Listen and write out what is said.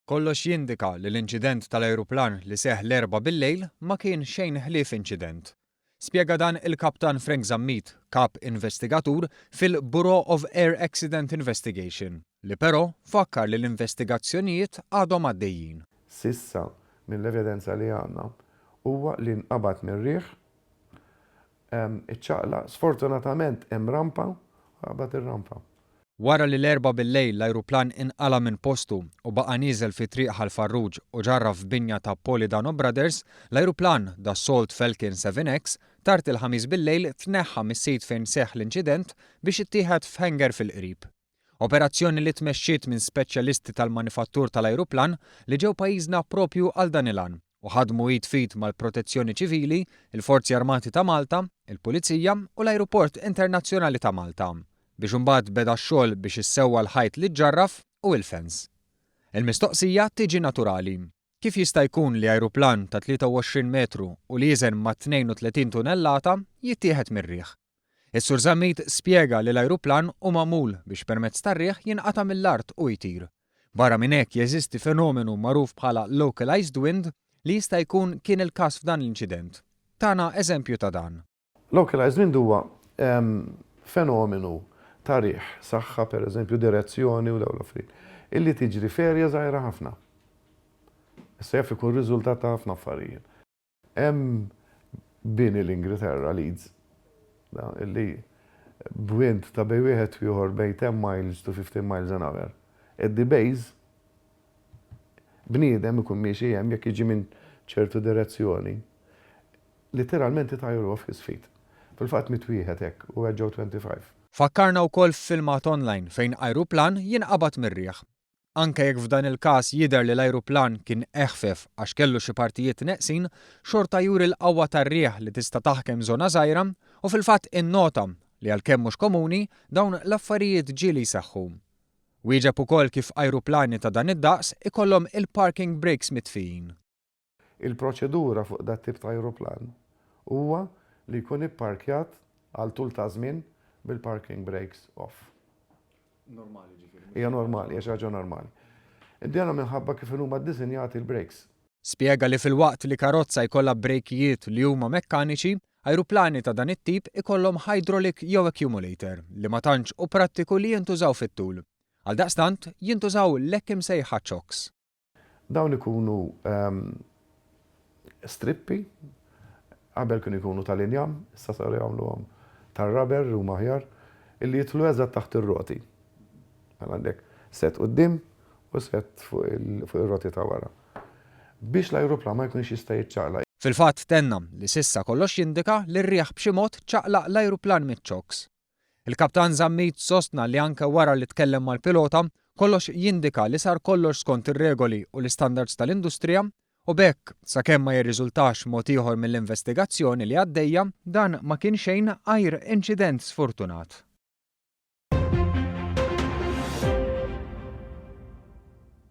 Kollox jindika li l-inċident tal-ajruplan li seħ l-4 bil-lejl ma kien xejn ħlief inċident. Spjega dan il-Kaptan Frank Zammit, kap investigatur fil-Bureau of Air Accident Investigation, li però fakkar li l-investigazzjonijiet għadhom għaddejjin. Sissa mill-evidenza li għandna huwa li nqabad mir-riħ iċċaqla, sfortunatament hemm rampa, qabad ir-rampa. Wara li l-4 bil-lejl l-ajruplan inqala minn postu u baqa' nieżel fi triq ħal-Farruġ u ġarra f'binja ta' Polidano Brothers, l-ajruplan Dassault Falcon 7X tard il-ħamis bil-lejl tneħħa mis-sit fejn seħħ l-inċident biex ittieħed f'hangar fil-qrib. Operazzjoni li tmexxiet minn speċjalisti tal-manifattur tal-ajruplan li ġew pajjiżna propju għal dan il-għan u ħadmu jitfit mal-Protezzjoni Ċivili, il-Forzi Armati ta' Malta, il-Pulizija u l-Ajruport Internazzjonali ta' Malta biex imbagħad beda x-xogħol biex issewwa l-ħajt li ġarraf u l-fens. Il-mistoqsija tiġi naturali. Kif jista' jkun li ajruplan ta' 23 metru u li jiżen ma' 32 tunellata jittieħed mir-riħ? Is-Sur Zammit spjega li l-ajruplan hu magħmul biex permezz tar-riħ jinqata' mill-art u jtir. Barra minn hekk jeżisti fenomenu magħruf bħala localized wind li jista' jkun kien il-każ f'dan l-inċident. Tagħna eżempju ta' dan. Localized wind huwa fenomenu ta' riħ, saħħa pereżempju direzzjoni u dawn l-affarijiet, illi tiġri ferja żgħira ħafna. Issa jaf ikun riżultat ta' ħafna affarijiet. Hemm bini l-Ingilterra Leeds, illi b'wind ta' bej wieħed ieħor bej 10 miles to 15 miles an hour. At the base, bniedem ikun miexi hemm jekk jiġi minn ċertu direzzjoni. Literalment itajru off his feet. Fil-fatt mitwieħed hekk u ġew 25. Fakkarna wkoll f'filmat online fejn ajruplan jinqabad mir-riħ. Anke jekk f'dan il-każ jidher li l-ajruplan kien eħfef għax kellu xi partijiet neqsin, xorta juri l-qawwa tar-riħ li tista' taħkem żona żgħira u fil-fatt innota li għalkemm mhux komuni dawn l-affarijiet ġieli jseħħu. Wieġeb ukoll kif ajruplani ta' dan id-daqs ikollhom il-parking brakes mitfijin. Il-proċedura fuq dat tip ta' ajruplan huwa li jkun ipparkjat għal tul ta' żmien bil-parking brakes off. Normali ġifieri. Hija normali, hija xi ħaġa normali. Indjana minħabba kif huma ddisinjati l-brakes. Spjega li fil-waqt li karozza jkollha brejkijiet li huma mekkaniċi, ajruplani ta' dan it-tip ikollhom hydraulic jew accumulator li ma tantx u prattiku li jintużaw fit-tul. Għaldaqstant jintużaw l-hekk imsejħa chocks. Dawn ikunu strippi, qabel kienu jkunu tal-injam, issa saru jagħmluhom tar-rubber u maħjar, illi jidħlu eżatt taħt ir-roti. Għandek set quddiem u set fuq ir-roti ta' wara. Biex l-ajruplan ma jkunx jista' jiċċaqla. Fil-fatt tenna li sissa kollox jindika li r-riħ b'xi mod ċaqlaq l-ajruplan mit-chocks. Il-Kaptan Zammit sostna li anke wara li tkellem mal-pilota kollox jindika li sar kollox skont ir-regoli u l-istandards tal-industrija u bekk sakemm ma jirriżultax mod ieħor mill-investigazzjoni li għaddejja dan ma kien xejn għajr inċident sfortunat.